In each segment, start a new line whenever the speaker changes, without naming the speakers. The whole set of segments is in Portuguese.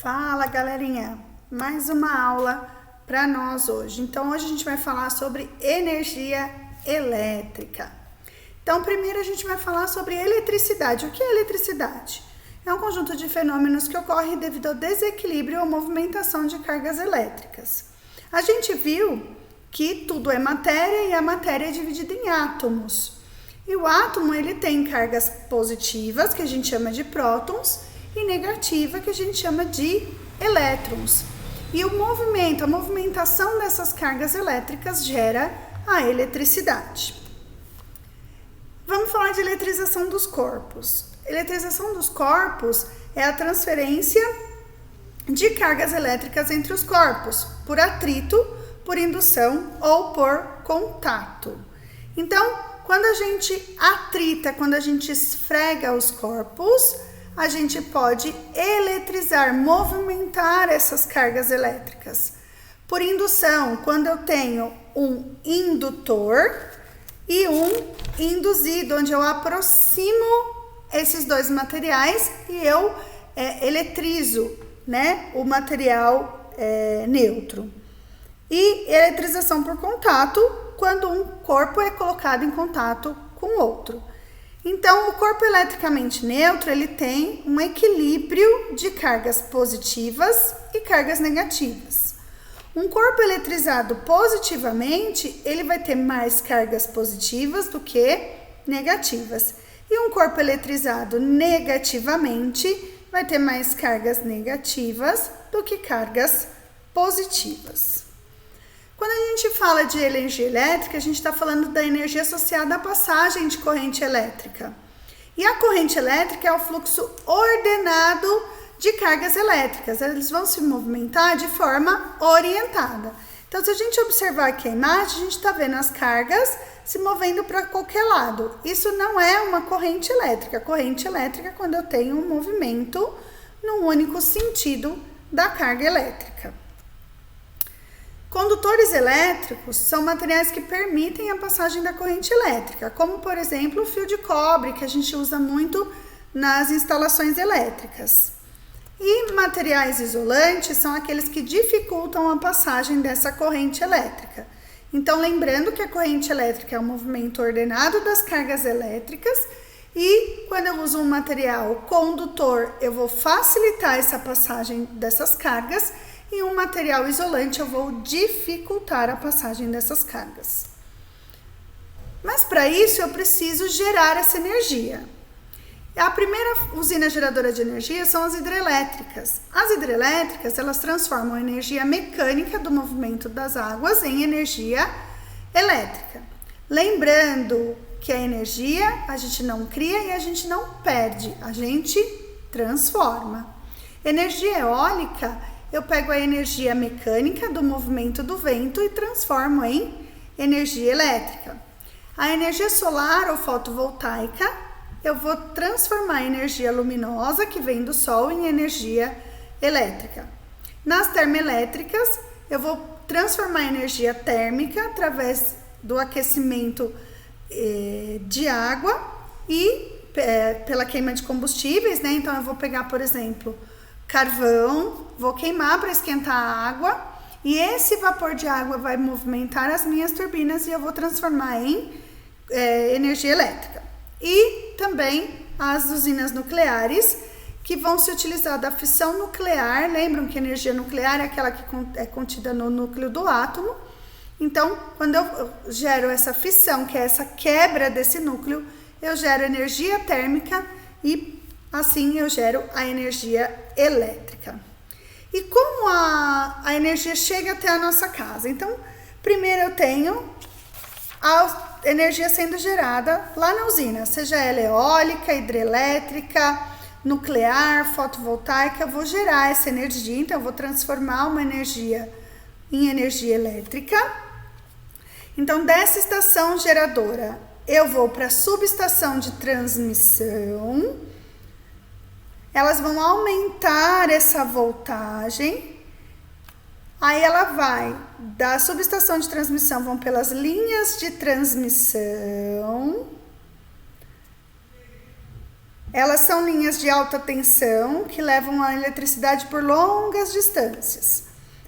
Fala, galerinha! Mais uma aula para nós hoje. Então, hoje a gente vai falar sobre energia elétrica. Então, primeiro a gente vai falar sobre eletricidade. O que é eletricidade? É um conjunto de fenômenos que ocorrem devido ao desequilíbrio ou movimentação de cargas elétricas. A gente viu que tudo é matéria e a matéria é dividida em átomos. E o átomo, ele tem cargas positivas, que a gente chama de prótons, e negativa, que a gente chama de elétrons. E o movimento, a movimentação dessas cargas elétricas gera a eletricidade. Vamos falar de eletrização dos corpos. Eletrização dos corpos é a transferência de cargas elétricas entre os corpos, por atrito, por indução ou por contato. Então, quando a gente atrita, quando a gente esfrega os corpos, a gente pode eletrizar, movimentar essas cargas elétricas. Por indução, quando eu tenho um indutor e um induzido, onde eu aproximo esses dois materiais e eu eletrizo, né, o material neutro. E eletrização por contato, quando um corpo é colocado em contato com outro. Então, o corpo eletricamente neutro, ele tem um equilíbrio de cargas positivas e cargas negativas. Um corpo eletrizado positivamente, ele vai ter mais cargas positivas do que negativas. E um corpo eletrizado negativamente vai ter mais cargas negativas do que cargas positivas. Quando a gente fala de energia elétrica, a gente está falando da energia associada à passagem de corrente elétrica. E a corrente elétrica é o fluxo ordenado de cargas elétricas. Eles vão se movimentar de forma orientada. Então, se a gente observar aqui a imagem, a gente está vendo as cargas se movendo para qualquer lado. Isso não é uma corrente elétrica. Corrente elétrica é quando eu tenho um movimento num único sentido da carga elétrica. Condutores elétricos são materiais que permitem a passagem da corrente elétrica, como, por exemplo, o fio de cobre, que a gente usa muito nas instalações elétricas. E materiais isolantes são aqueles que dificultam a passagem dessa corrente elétrica. Então, lembrando que a corrente elétrica é um movimento ordenado das cargas elétricas e quando eu uso um material condutor, eu vou facilitar essa passagem dessas cargas. E um material isolante, eu vou dificultar a passagem dessas cargas. Mas para isso, eu preciso gerar essa energia. A primeira usina geradora de energia são as hidrelétricas. As hidrelétricas, elas transformam a energia mecânica do movimento das águas em energia elétrica. Lembrando que a energia a gente não cria e a gente não perde, a gente transforma. Energia eólica, eu pego a energia mecânica do movimento do vento e transformo em energia elétrica. A energia solar ou fotovoltaica, eu vou transformar a energia luminosa que vem do sol em energia elétrica. Nas termoelétricas, eu vou transformar a energia térmica através do aquecimento de água e pela queima de combustíveis, né? Então, eu vou pegar, por exemplo, carvão, vou queimar para esquentar a água e esse vapor de água vai movimentar as minhas turbinas e eu vou transformar em energia elétrica. E também as usinas nucleares, que vão se utilizar da fissão nuclear. Lembram que a energia nuclear é aquela que é contida no núcleo do átomo. Então, quando eu gero essa fissão, que é essa quebra desse núcleo, eu gero energia térmica e assim eu gero a energia elétrica. E como a energia chega até a nossa casa? Então, primeiro eu tenho a energia sendo gerada lá na usina, seja ela eólica, hidrelétrica, nuclear, fotovoltaica, eu vou gerar essa energia, então eu vou transformar uma energia em energia elétrica. Então, dessa estação geradora, eu vou para a subestação de transmissão. Elas vão aumentar essa voltagem, aí ela vai da subestação de transmissão, vão pelas linhas de transmissão, Elas são linhas de alta tensão que levam a eletricidade por longas distâncias.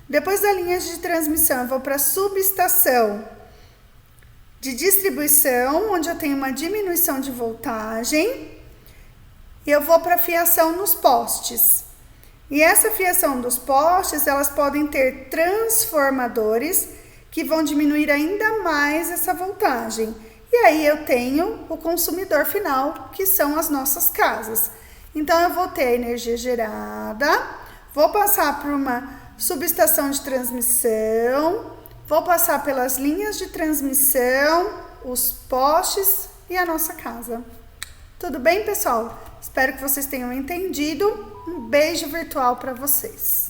Depois da linha de transmissão, eu vou para a subestação de distribuição, onde eu tenho uma diminuição de voltagem. E eu vou para a fiação nos postes. E essa fiação dos postes, elas podem ter transformadores que vão diminuir ainda mais essa voltagem. E aí eu tenho o consumidor final, que são as nossas casas. Então eu vou ter a energia gerada, vou passar por uma subestação de transmissão, vou passar pelas linhas de transmissão, os postes e a nossa casa. Tudo bem, pessoal? Espero que vocês tenham entendido. Um beijo virtual para vocês.